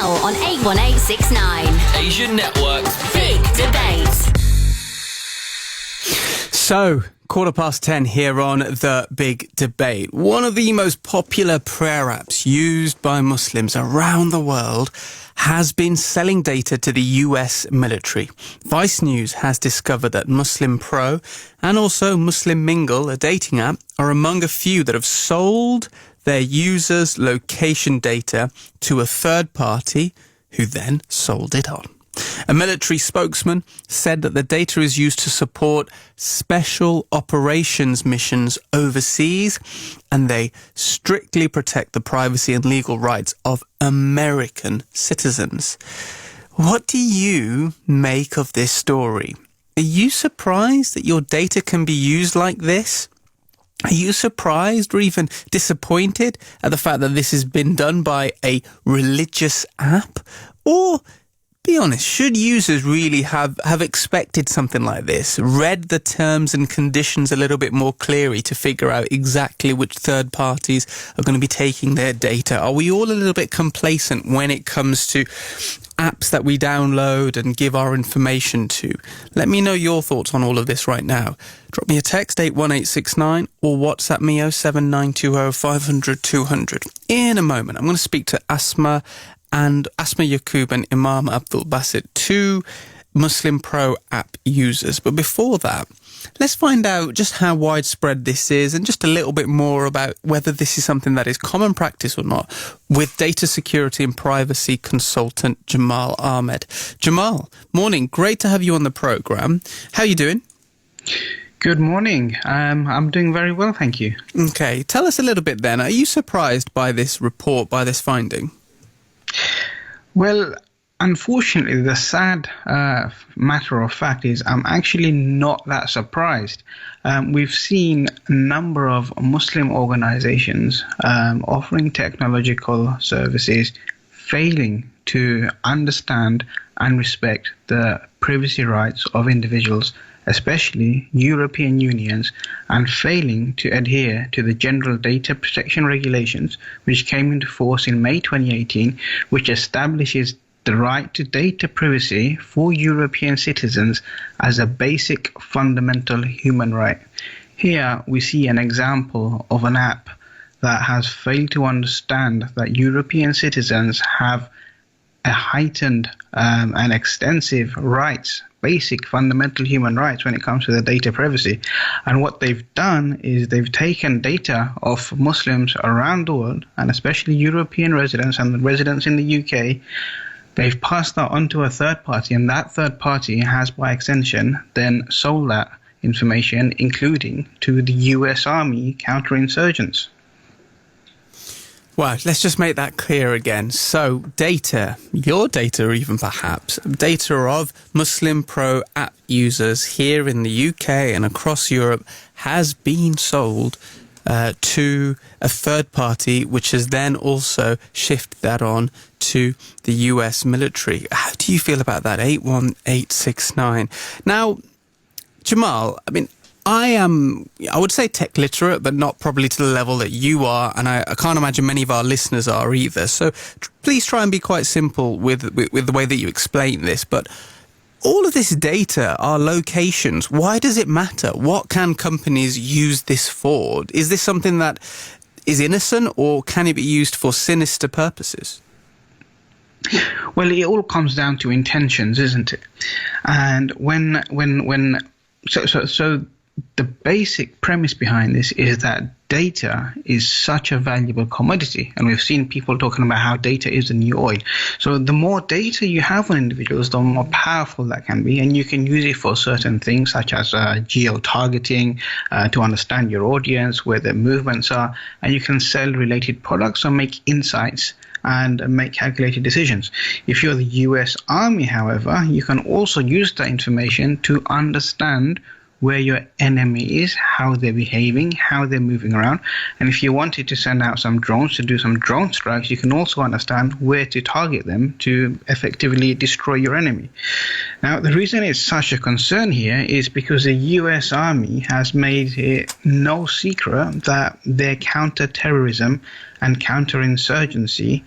now on 81869. Asian Network's Big Debate. So, 10:15 here on The Big Debate. One of the most popular prayer apps used by Muslims around the world has been selling data to the US military. Vice News has discovered that muslimpro and also Muslim Mingle, a dating app, are among a few that have sold their users' location data to a third party who then sold it on. A military spokesman said that the data is used to support special operations missions overseas, and they strictly protect the privacy and legal rights of American citizens. What do you make of this story? Are you surprised that your data can be used like this? Are you surprised or even disappointed at the fact that this has been done by a religious app? Or be honest, should users really have expected something like this, read the terms and conditions a little bit more clearly to figure out exactly which third parties are going to be taking their data? Are we all a little bit complacent when it comes to apps that we download and give our information to? Let me know your thoughts on all of this right now. Drop me a text 81869 or WhatsApp me 07920 500 200. In a moment, I'm going to speak to Asma Yaqub and Imam Abdul Basit, two muslimpro app users. But before that, let's find out just how widespread this is and just a little bit more about whether this is something that is common practice or not with data security and privacy consultant Jamal Ahmed. Jamal, morning. Great to have you on the program. How are you doing? Good morning. I'm doing very well, thank you. Okay. Tell us a little bit then. Are you surprised by this report, by this finding? Well, unfortunately, the sad matter of fact is I'm actually not that surprised. We've seen a number of Muslim organizations offering technological services failing to understand and respect the privacy rights of individuals, especially European unions, and failing to adhere to the General Data Protection Regulations, which came into force in May 2018, which establishes the right to data privacy for European citizens as a basic fundamental human right. Here we see an example of an app that has failed to understand that European citizens have a heightened and extensive rights, basic fundamental human rights when it comes to the data privacy. And what they've done is they've taken data of Muslims around the world, and especially European residents and the residents in the UK. They've passed that on to a third party, and that third party has, by extension, then sold that information, including to the US Army counterinsurgents. Well, let's just make that clear again. So data, your data even perhaps, data of muslimpro app users here in the UK and across Europe has been sold to a third party, which has then also shifted that on to the US military. How do you feel about that? 81869. Now, Jamal, I would say tech literate, but not probably to the level that you are, and I can't imagine many of our listeners are either. So please try and be quite simple with the way that you explain this. But all of this data, our locations, why does it matter? What can companies use this for? Is this something that is innocent, or can it be used for sinister purposes? Well, it all comes down to intentions, isn't it? And so the basic premise behind this is that data is such a valuable commodity, and we've seen people talking about how data is the new oil. So the more data you have on individuals, the more powerful that can be, and you can use it for certain things such as geo-targeting to understand your audience, where their movements are, and you can sell related products or make insights and make calculated decisions. If you're the US Army, however, you can also use that information to understand where your enemy is, how they're behaving, how they're moving around. And if you wanted to send out some drones to do some drone strikes, you can also understand where to target them to effectively destroy your enemy. Now, the reason it's such a concern here is because the US Army has made it no secret that their counter-terrorism and counterinsurgency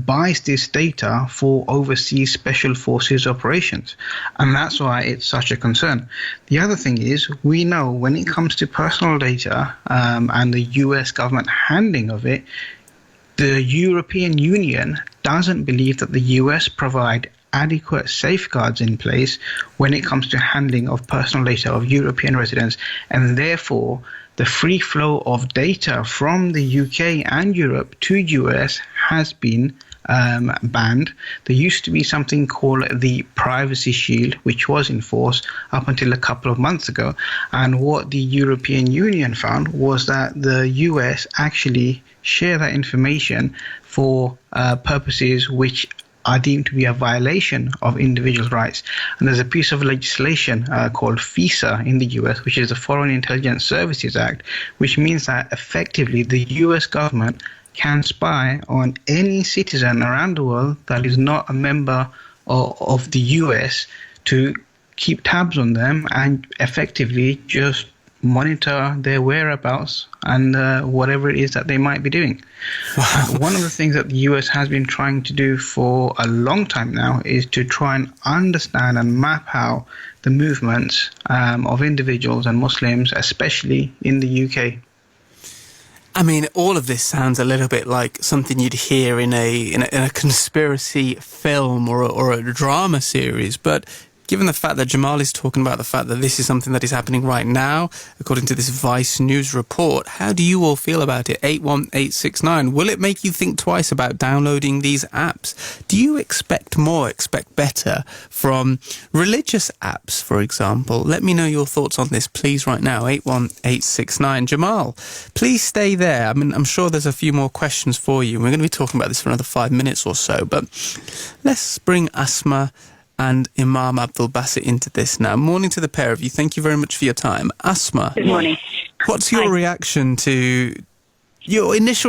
buys this data for overseas special forces operations. And that's why it's such a concern. The other thing is, we know when it comes to personal data and the US government handling of it, the European Union doesn't believe that the US provide adequate safeguards in place when it comes to handling of personal data of European residents, and therefore the free flow of data from the UK and Europe to US has been banned. There used to be something called the Privacy Shield, which was in force up until a couple of months ago. And what the European Union found was that the US actually share that information for purposes which are deemed to be a violation of individual rights. And there's a piece of legislation called FISA in the US, which is the Foreign Intelligence Services Act, which means that effectively the US government can spy on any citizen around the world that is not a member of the US to keep tabs on them and effectively just monitor their whereabouts and whatever it is that they might be doing. Wow. One of the things that the US has been trying to do for a long time now is to try and understand and map out the movements of individuals and Muslims, especially in the UK. I mean, all of this sounds a little bit like something you'd hear in a conspiracy film or a drama series, but given the fact that Jamal is talking about the fact that this is something that is happening right now, according to this Vice News report, how do you all feel about it? 81869. Will it make you think twice about downloading these apps? Do you expect more, expect better from religious apps, for example? Let me know your thoughts on this, please, right now. 81869. Jamal, please stay there. I mean, I'm sure there's a few more questions for you. We're going to be talking about this for another 5 minutes or so, but let's bring Asma and Imam Abdul Basit into this now. Morning to the pair of you. Thank you very much for your time. Asma. Good morning. What's your initial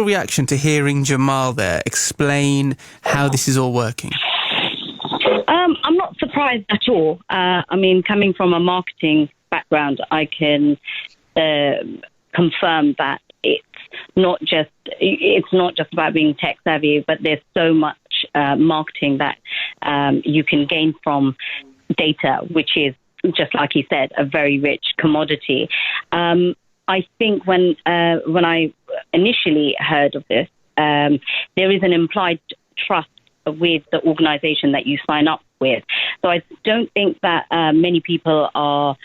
reaction to hearing Jamal there explain how this is all working? I'm not surprised at all. I mean, coming from a marketing background, I can confirm that it's not just about being tech savvy, but there's so much marketing that you can gain from data, which is, just like he said, a very rich commodity. I think when I initially heard of this, there is an implied trust with the organization that you sign up with. So I don't think that many people are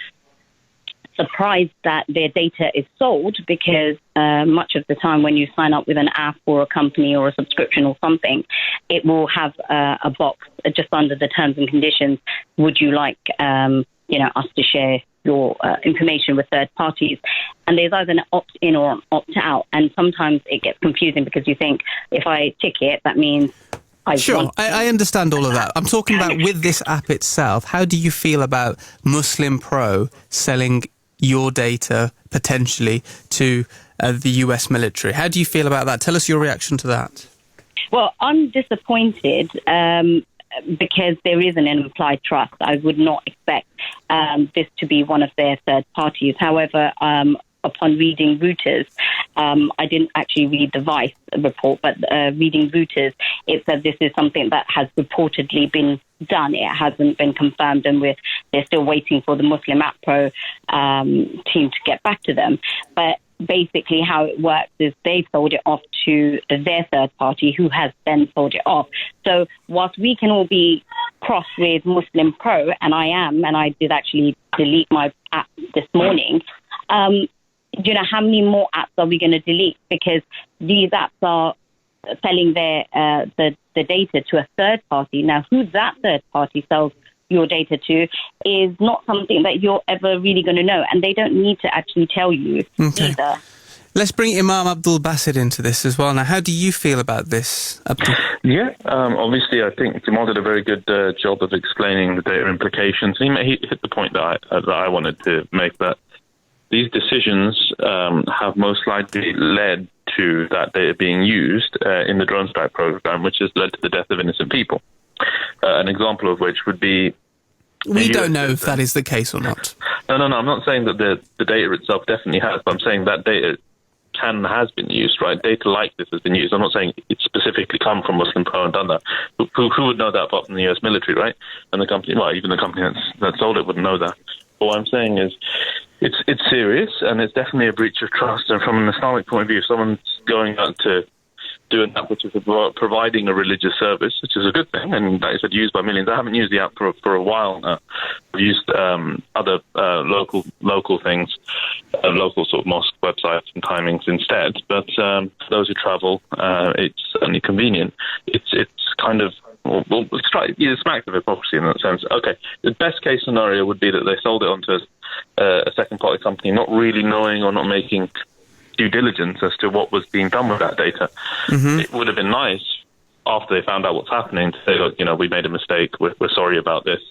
surprised that their data is sold, because much of the time when you sign up with an app or a company or a subscription or something, it will have a box just under the terms and conditions. Would you like us to share your information with third parties? And there's either an opt-in or an opt-out. And sometimes it gets confusing because you think, if I tick it, that means I understand all of that. I'm talking about with this app itself. How do you feel about muslimpro selling your data potentially to the US military? How do you feel about that? Tell us your reaction to that. Well, I'm disappointed because there isn't an implied trust. I would not expect this to be one of their third parties. However, upon reading Reuters, I didn't actually read the Vice report, but reading Reuters, it said this is something that has reportedly been done. It hasn't been confirmed, and they're still waiting for the Muslim App Pro team to get back to them. But basically how it works is they sold it off to their third party, who has then sold it off. So whilst we can all be cross with Muslim Pro, and I am, and I did actually delete my app this morning, how many more apps are we going to delete? Because these apps are selling their the data to a third party. Now, who that third party sells your data to is not something that you're ever really going to know, and they don't need to actually tell you either. Let's bring Imam Abdul Basit into this as well. Now, how do you feel about this, Abdul? Yeah, obviously, I think Jamal did a very good job of explaining the data implications. He hit the point that I wanted to make, that these decisions have most likely led to that data being used in the drone strike program, which has led to the death of innocent people. An example of which would be We don't know if that is the case or not. No. I'm not saying that the data itself definitely has, but I'm saying that data has been used, right? Data like this has been used. I'm not saying it's specifically come from muslimpro and done that. Who would know that apart from the US military, right? And the company, well, even the company that sold it wouldn't know that. But what I'm saying is it's serious, and it's definitely a breach of trust. And from an Islamic point of view, if someone's going out to doing that, which is providing a religious service, which is a good thing, and like I said, used by millions. I haven't used the app for a while now. I've used other local things, local sort of mosque websites and timings instead. But for those who travel, it's certainly convenient. It's kind of it's smacked of hypocrisy in that sense. Okay, the best case scenario would be that they sold it onto a second party company, not really knowing or not making due diligence as to what was being done with that data. Mm-hmm. It would have been nice after they found out what's happening to say, look, we made a mistake. We're sorry about this.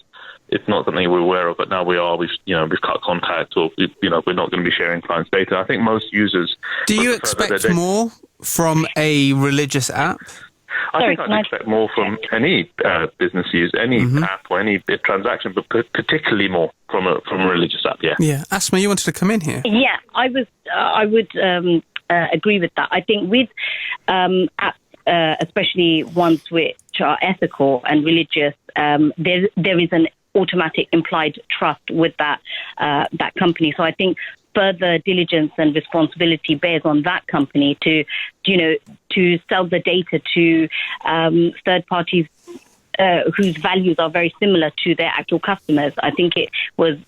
It's not something we're aware of, but now we are. We've cut contact, or we're not going to be sharing clients' data. I think most users. Do you expect more from a religious app? I think I'd expect more from any business use, any app or any transaction, but particularly more from a religious app. Yeah. Yeah, Asma, you wanted to come in here. Yeah, I would agree with that. I think with apps, especially ones which are ethical and religious, there is an automatic implied trust with that company. So I think further diligence and responsibility bears on that company to sell the data to third parties whose values are very similar to their actual customers. I think it was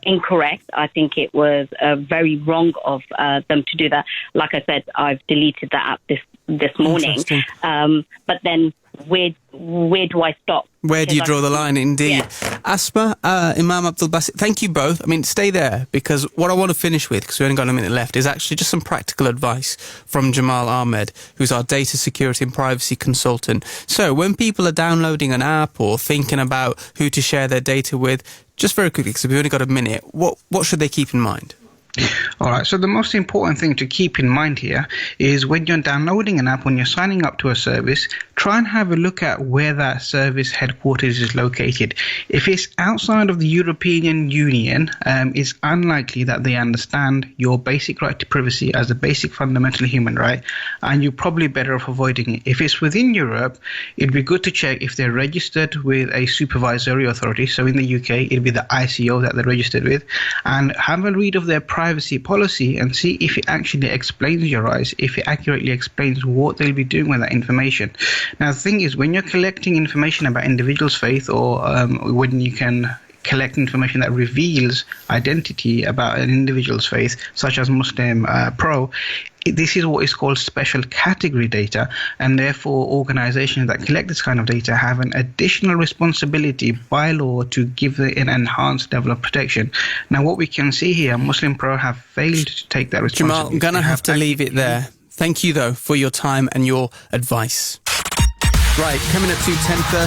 incorrect. I think it was very wrong of them to do that. Like I said, I've deleted the app this morning. But then where do I stop? Where do you draw the line? Indeed. Yeah. Asma, Imam Abdul Basit, thank you both. I mean, stay there, because what I want to finish with, because we only got a minute left, is actually just some practical advice from Jamal Ahmed, who's our data security and privacy consultant. So when people are downloading an app or thinking about who to share their data with, just very quickly, because we've only got a minute, what should they keep in mind? All right, so the most important thing to keep in mind here is when you're downloading an app, when you're signing up to a service, try and have a look at where that service headquarters is located. If it's outside of the European Union, it's unlikely that they understand your basic right to privacy as a basic fundamental human right, and you're probably better off avoiding it. If it's within Europe, it'd be good to check if they're registered with a supervisory authority. So in the UK, it'd be the ICO that they're registered with, and have a read of their privacy policy and see if it actually explains your rights, if it accurately explains what they'll be doing with that information. Now, the thing is, when you're collecting information about individuals' faith, or when you can collect information that reveals identity about an individual's faith, such as muslimpro, this is what is called special category data, and therefore organizations that collect this kind of data have an additional responsibility by law to give it an enhanced level of protection. Now, what we can see here, muslimpro have failed to take that responsibility. Jamal, I'm going to have to leave it there. Thank you, though, for your time and your advice. Right, coming up to 10:30.